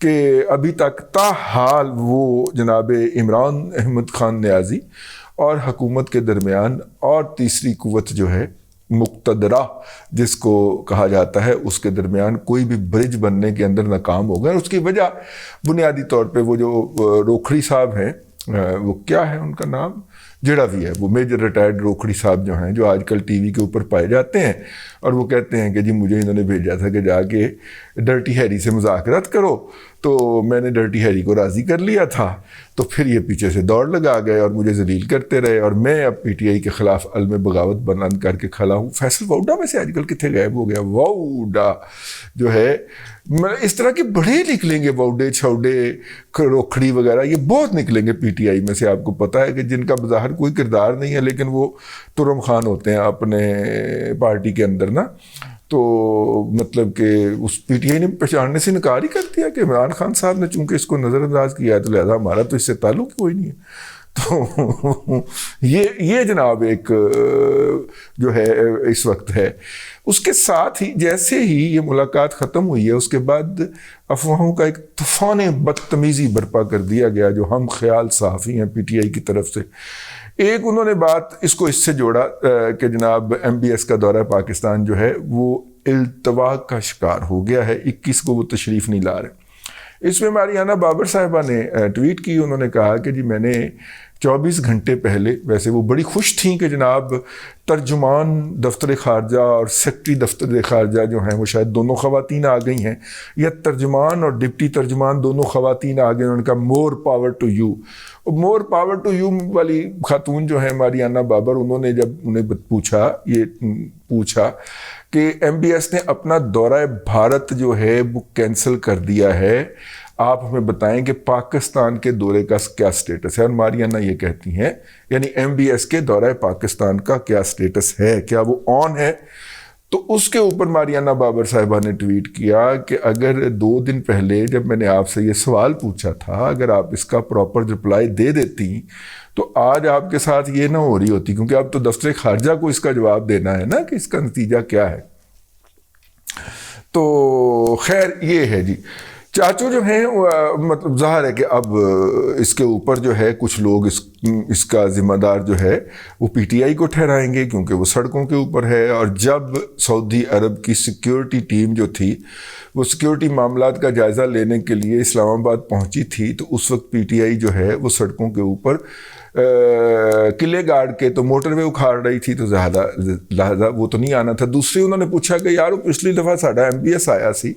کہ ابھی تک تاحال وہ جناب عمران احمد خان نیازی اور حکومت کے درمیان اور تیسری قوت جو ہے مقتدرہ جس کو کہا جاتا ہے اس کے درمیان کوئی بھی برج بننے کے اندر ناکام ہو گئے. اور اس کی وجہ بنیادی طور پہ وہ جو روکھڑی صاحب ہیں، وہ کیا ہے ان کا نام، جڑا بھی ہے، وہ میجر ریٹائرڈ روکھڑی صاحب جو ہیں، جو آج کل ٹی وی کے اوپر پائے جاتے ہیں اور وہ کہتے ہیں کہ جی مجھے انہوں نے بھیجا تھا کہ جا کے ڈرٹی ہیری سے مذاکرات کرو، تو میں نے ڈرٹی ہیری کو راضی کر لیا تھا، تو پھر یہ پیچھے سے دوڑ لگا گئے اور مجھے ذلیل کرتے رہے، اور میں اب پی ٹی آئی کے خلاف علم بغاوت بلند کر کے کھڑا ہوں. فیصل واؤڈا میں سے آج کل کتنے غائب ہو گیا. واؤڈا جو ہے، اس طرح کے بڑے نکلیں گے، واؤڈے چھوڈے روکھڑی وغیرہ، یہ بہت نکلیں گے پی ٹی آئی میں سے. آپ کو پتہ ہے کہ جن کا بظاہر کوئی کردار نہیں ہے لیکن وہ ترم خان ہوتے ہیں اپنے پارٹی کے اندر نا. تو مطلب کہ اس پی ٹی آئی نے پہچاننے سے انکار ہی کر دیا کہ عمران خان صاحب نے چونکہ اس کو نظر انداز کیا ہے تو لہذا ہمارا تو اس سے تعلق کوئی نہیں ہے. تو یہ جناب ایک جو ہے اس وقت ہے. اس کے ساتھ ہی جیسے ہی یہ ملاقات ختم ہوئی ہے اس کے بعد افواہوں کا ایک طوفان بدتمیزی برپا کر دیا گیا جو ہم خیال صحافی ہیں پی ٹی آئی کی طرف سے. ایک انہوں نے بات اس کو اس سے جوڑا کہ جناب ایم بی ایس کا دورہ پاکستان جو ہے وہ التوا کا شکار ہو گیا ہے، 21 کو وہ تشریف نہیں لا رہے. اس میں ماریانہ بابر صاحبہ نے ٹویٹ کی، انہوں نے کہا کہ جی میں نے 24 گھنٹے پہلے، ویسے وہ بڑی خوش تھیں کہ جناب ترجمان دفتر خارجہ اور سیکرٹری دفتر خارجہ جو ہیں وہ شاید دونوں خواتین آ گئی ہیں، یا ترجمان اور ڈپٹی ترجمان دونوں خواتین آ گئی. انہوں نے کہا more power to you. More power to you والی خاتون جو ہیں ماریانہ بابر، انہوں نے جب انہیں پوچھا کہ ایم بی ایس نے اپنا دورہ بھارت جو ہے وہ کینسل کر دیا ہے، آپ ہمیں بتائیں کہ پاکستان کے دورے کا کیا سٹیٹس ہے. اور ماریانہ یہ کہتی ہیں، یعنی ایم بی ایس کے دورہ پاکستان کا کیا سٹیٹس ہے، کیا وہ آن ہے. تو اس کے اوپر ماریانہ بابر صاحبہ نے ٹویٹ کیا کہ اگر 2 دن پہلے جب میں نے آپ سے یہ سوال پوچھا تھا، اگر آپ اس کا پراپر رپلائی دے دیتی تو آج آپ کے ساتھ یہ نہ ہو رہی ہوتی، کیونکہ اب تو دفتر خارجہ کو اس کا جواب دینا ہے نا کہ اس کا نتیجہ کیا ہے. تو خیر یہ ہے جی. چاچو جو ہیں مطلب ظاہر ہے کہ اب اس کے اوپر جو ہے کچھ لوگ اس کا ذمہ دار جو ہے وہ پی ٹی آئی کو ٹھہرائیں گے کیونکہ وہ سڑکوں کے اوپر ہے. اور جب سعودی عرب کی سیکیورٹی ٹیم جو تھی وہ سیکیورٹی معاملات کا جائزہ لینے کے لیے اسلام آباد پہنچی تھی تو اس وقت پی ٹی آئی جو ہے وہ سڑکوں کے اوپر قلعے گارڈ کے تو موٹر وے اکھاڑ رہی تھی، تو لہذا وہ تو نہیں آنا تھا. دوسری انہوں نے پوچھا کہ یار پچھلی دفعہ ساڈا ایم بی ایس آیا سی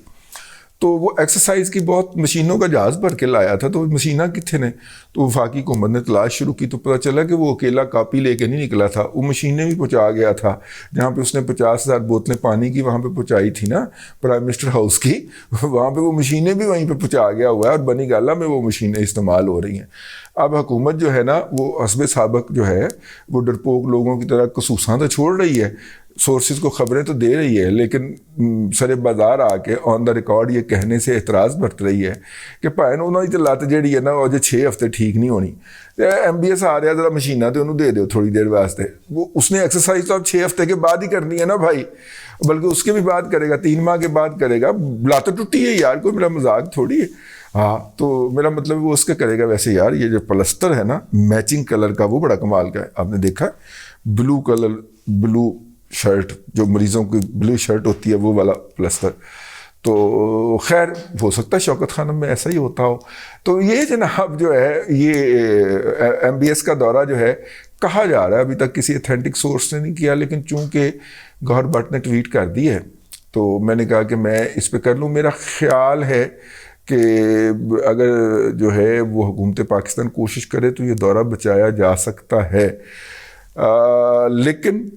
تو وہ ایکسرسائز کی بہت مشینوں کا جہاز بھر کے لایا تھا، تو وہ مشینہ کتنے نے؟ تو وفاقی حکومت نے تلاش شروع کی تو پتہ چلا کہ وہ اکیلا کاپی لے کے نہیں نکلا تھا، وہ مشینیں بھی پہنچا گیا تھا. جہاں پہ اس نے 50,000 بوتلیں پانی کی وہاں پہ پہنچائی تھی نا پرائم منسٹر ہاؤس کی، وہاں پہ وہ مشینیں بھی وہیں پہ پہنچا گیا ہوا ہے اور بنی گالہ میں وہ مشینیں استعمال ہو رہی ہیں. اب حکومت جو ہے نا وہ حسب سابق جو ہے وہ ڈرپوک لوگوں کی طرح خصوصاں تو چھوڑ رہی ہے، سورسز کو خبریں تو دے رہی ہے، لیکن سر بازار آ کے آن دا ریکارڈ یہ کہنے سے اعتراض برت رہی ہے کہ بھائی انہوں نے لت جیڑی ہے نا وہ 6 ہفتے ٹھیک نہیں ہونی. ایم بی ایس آ رہا ذرا مشینہ تو انہوں دے دو تھوڑی دیر واسطے. وہ اس نے ایکسرسائز تو اب 6 ہفتے کے بعد ہی کرنی ہے نا بھائی، بلکہ اس کے بھی بعد کرے گا، 3 ماہ کے بعد کرے گا. لت ٹوٹی ہے یار، کوئی میرا مذاق تھوڑی ہے. ہاں تو میرا مطلب وہ اس کا کرے گا. ویسے یار یہ جو پلسٹر ہے نا میچنگ کلر کا وہ بڑا کمال کا ہے. آپ نے دیکھا بلو کلر، بلو شرٹ، جو مریضوں کی بلو شرٹ ہوتی ہے وہ والا پلسٹر. تو خیر ہو سکتا ہے شوکت خانم میں ایسا ہی ہوتا ہو. تو یہ جناب جو ہے یہ ایم بی ایس کا دورہ جو ہے کہا جا رہا ہے، ابھی تک کسی اتھینٹک سورس نے نہیں کیا، لیکن چونکہ گوہر بٹ نے ٹویٹ کر دی ہے تو میں نے کہا کہ میں اس پہ کر لوں. میرا خیال ہے کہ اگر جو ہے وہ حکومت پاکستان کوشش کرے تو یہ دورہ بچایا جا سکتا ہے. لیکن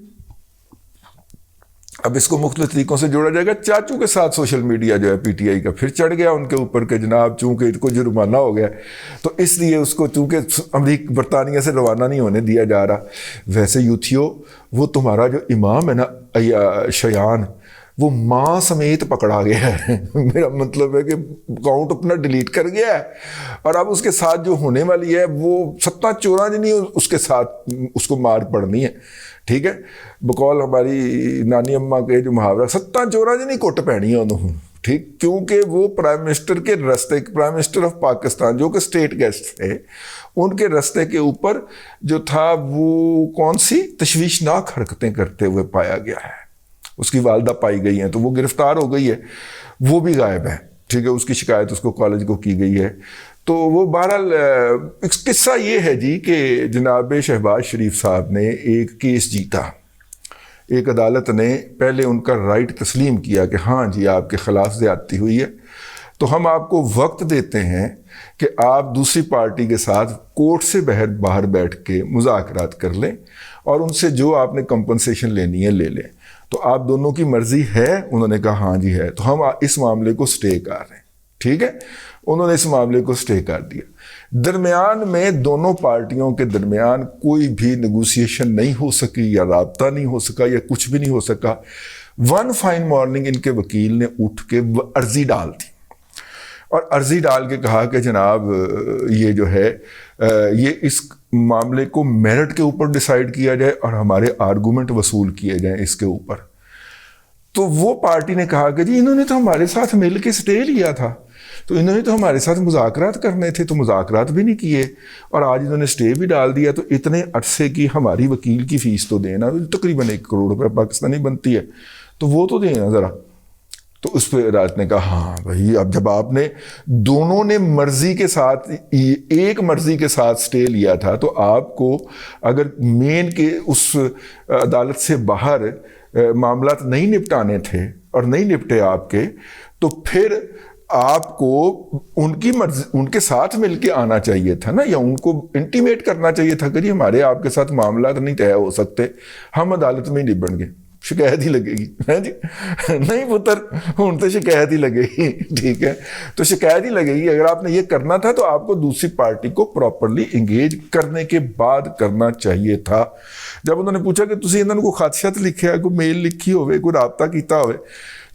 اب اس کو مختلف طریقوں سے جوڑا جائے گا. چاچو کے ساتھ سوشل میڈیا جو ہے پی ٹی آئی کا پھر چڑھ گیا ان کے اوپر کہ جناب چونکہ ان کو جرمانہ ہو گیا تو اس لیے اس کو چونکہ امریکہ برطانیہ سے روانہ نہیں ہونے دیا جا رہا. ویسے یوتھیو وہ تمہارا جو امام ہے نا شیان، وہ ماں سمیت پکڑا گیا ہے. میرا مطلب ہے کہ اکاؤنٹ اپنا ڈیلیٹ کر گیا ہے اور اب اس کے ساتھ جو ہونے والی ہے وہ 7 چوراں جنی اس کے ساتھ اس کو مار پڑنی ہے. ٹھیک ہے، بقول ہماری نانی اماں کے جو محاورہ 7 چوراں جنی کٹ پینی ہے انہوں. ٹھیک, کیونکہ وہ پرائم منسٹر کے رستے, پرائم منسٹر آف پاکستان جو کہ اسٹیٹ گیسٹ تھے, ان کے رستے کے اوپر جو تھا وہ کون سی تشویشناک حرکتیں کرتے ہوئے پایا گیا ہے. اس کی والدہ پائی گئی ہیں تو وہ گرفتار ہو گئی ہے, وہ بھی غائب ہے. ٹھیک ہے, اس کی شکایت اس کو کالج کو کی گئی ہے. تو وہ بہرحال قصہ یہ ہے جی کہ جناب شہباز شریف صاحب نے ایک کیس جیتا. ایک عدالت نے پہلے ان کا رائٹ تسلیم کیا کہ ہاں جی آپ کے خلاف زیادتی ہوئی ہے, تو ہم آپ کو وقت دیتے ہیں کہ آپ دوسری پارٹی کے ساتھ کورٹ سے باہر بیٹھ کے مذاکرات کر لیں اور ان سے جو آپ نے کمپنسیشن لینی ہے لے لیں. تو آپ دونوں کی مرضی ہے؟ انہوں نے کہا ہاں جی ہے. تو ہم اس معاملے کو سٹے کر رہے ہیں. ٹھیک ہے, انہوں نے اس معاملے کو سٹے کر دیا. درمیان میں دونوں پارٹیوں کے درمیان کوئی بھی نیگوسیشن نہیں ہو سکی یا رابطہ نہیں ہو سکا یا کچھ بھی نہیں ہو سکا. ون فائن مارننگ ان کے وکیل نے اٹھ کے عرضی ڈال دی اور عرضی ڈال کے کہا کہ جناب یہ جو ہے یہ اس معاملے کو میرٹ کے اوپر ڈیسائیڈ کیا جائے اور ہمارے آرگومنٹ وصول کیے جائیں اس کے اوپر. تو وہ پارٹی نے کہا کہ جی انہوں نے تو ہمارے ساتھ مل کے سٹے لیا تھا, تو انہوں نے تو ہمارے ساتھ مذاکرات کرنے تھے, تو مذاکرات بھی نہیں کیے اور آج انہوں نے سٹے بھی ڈال دیا. تو اتنے عرصے کی ہماری وکیل کی فیس تو دینا, تقریباً 1 کروڑ روپے پاکستانی بنتی ہے, تو وہ تو دینا ذرا. تو اس پہ عدالت نے کہا ہاں بھائی, اب جب آپ نے دونوں نے مرضی کے ساتھ ایک مرضی کے ساتھ سٹے لیا تھا, تو آپ کو اگر مین کے اس عدالت سے باہر معاملات نہیں نپٹانے تھے اور نہیں نپٹے آپ کے, تو پھر آپ کو ان کی مرضی, ان کے ساتھ مل کے آنا چاہیے تھا نا, یا ان کو انٹیمیٹ کرنا چاہیے تھا کہ جی ہمارے آپ کے ساتھ معاملات نہیں طے ہو سکتے, ہم عدالت میں ہی نبڑ گے, شکایت ہی لگے گی. جی نہیں پتر, ہوں تو شکایت ہی لگے گی. ٹھیک ہے, تو شکایت ہی لگے گی. اگر آپ نے یہ کرنا تھا تو آپ کو دوسری پارٹی کو پراپرلی انگیج کرنے کے بعد کرنا چاہیے تھا. جب انہوں نے پوچھا کہ تسی انہوں نے کوئی خدشت لکھیا, کوئی میل لکھی ہوئے, کوئی رابطہ کیتا ہوئے,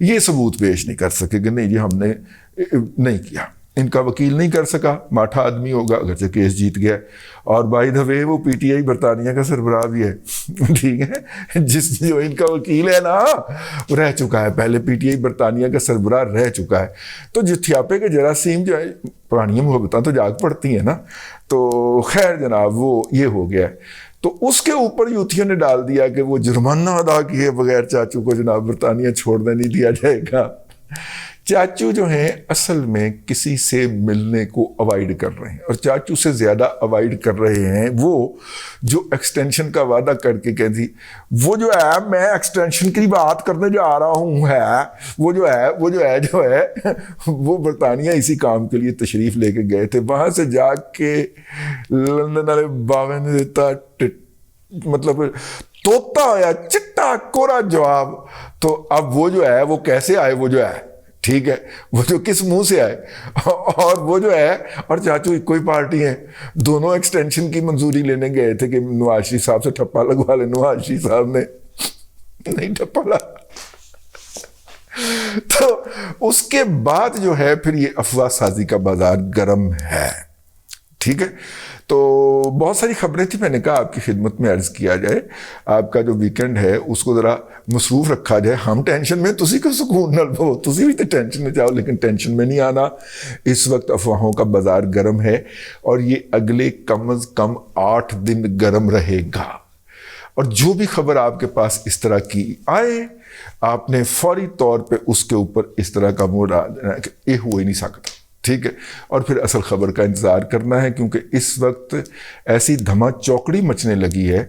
یہ ثبوت پیش نہیں کر سکے کہ نہیں جی ہم نے نہیں کیا. ان کا وکیل نہیں کر سکا, ماٹھا آدمی ہوگا, اگرچہ کیس جیت گیا. اور بائی دا وے وہ پی ٹی آئی برطانیہ کا سربراہ بھی ہے. ٹھیک ہے, جو ان کا وکیل ہے نا وہ رہ چکا ہے, پہلے پی ٹی آئی برطانیہ کا سربراہ رہ چکا ہے. تو جتھیاپے کے جراثیم جو ہے, پرانی محبتیں تو جاگ پڑتی ہیں نا. تو خیر جناب وہ یہ ہو گیا ہے. تو اس کے اوپر یوتھیوں نے ڈال دیا کہ وہ جرمانہ ادا کیے بغیر چاچو کو جناب برطانیہ چھوڑنے نہیں دیا جائے گا. چاچو جو ہیں اصل میں کسی سے ملنے کو اوائڈ کر رہے ہیں, اور چاچو سے زیادہ اوائڈ کر رہے ہیں وہ جو ایکسٹینشن کا وعدہ کر کے کہتی, وہ جو ہے میں ایکسٹینشن کی بات کرنے جو آ رہا ہوں ہے, وہ جو ہے وہ برطانیہ اسی کام کے لیے تشریف لے کے گئے تھے. وہاں سے جا کے لندن والے باوے نے دیتا مطلب توتا ہوا چٹا کورا جواب. تو اب وہ جو ہے وہ کیسے آئے, وہ جو ہے ٹھیک ہے, وہ جو کس منہ سے آئے, اور وہ جو ہے اور چاچو ایک کوئی پارٹی ہیں, دونوں ایکسٹینشن کی منظوری لینے گئے تھے کہ نواز شریف صاحب سے ٹھپا لگوا لے. نواز شریف صاحب نے نہیں ٹھپا لگا. تو اس کے بعد جو ہے پھر یہ افواہ سازی کا بازار گرم ہے. ٹھیک ہے, تو بہت ساری خبریں تھیں, میں نے کہا آپ کی خدمت میں عرض کیا جائے. آپ کا جو ویکنڈ ہے اس کو ذرا مصروف رکھا جائے. ہم ٹینشن میں, تسی کو سکون نہ لو, تسی بھی تو ٹینشن میں جاؤ, لیکن ٹینشن میں نہیں آنا. اس وقت افواہوں کا بازار گرم ہے اور یہ اگلے کم از کم 8 دن گرم رہے گا. اور جو بھی خبر آپ کے پاس اس طرح کی آئے, آپ نے فوری طور پہ اس کے اوپر اس طرح کا موڈ آ جانا کہ یہ ہو ہی نہیں سکتا. ٹھیک ہے, اور پھر اصل خبر کا انتظار کرنا ہے, کیونکہ اس وقت ایسی دھما چوکڑی مچنے لگی ہے.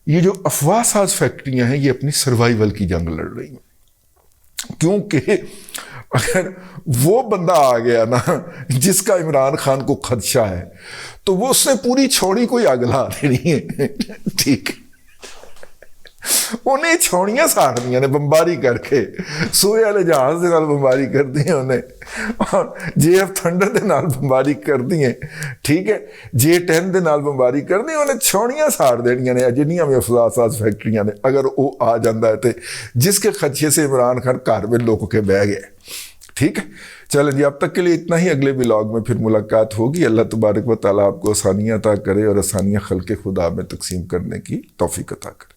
یہ جو افواہ ساز فیکٹریاں ہیں یہ اپنی سروائیول کی جنگ لڑ رہی ہیں, کیونکہ اگر وہ بندہ آ گیا نا جس کا عمران خان کو خدشہ ہے, تو وہ اس نے پوری چھوڑی کو اگلا دینی ہے. ٹھیک ہے, انہیں چھوڑیاں ساڑ دیا نے بمباری کر کے, سوئے والے جہاز دے نال بمباری کر دی انہیں, اور JF تھنڈر دے نال بمباری کر دی. ٹھیک ہے, J10 دے نال بمباری کر دی, انہیں چھوڑیاں ساڑ دینیاں نے جنیاں بھی افزا ساز فیکٹریاں نے, اگر وہ آ جاندہ ہے جس کے خدشے سے عمران خان گھر میں لوگوں کے بہ گئے. ٹھیک ہے, چلیں جی اب تک کے لیے اتنا ہی. اگلے ولاگ میں پھر ملاقات ہوگی. اللہ تبارک و تعالیٰ آپ کو آسانیاں عطا کرے اور آسانیاں خلق خدا میں تقسیم کرنے کی توفیق عطا کرے.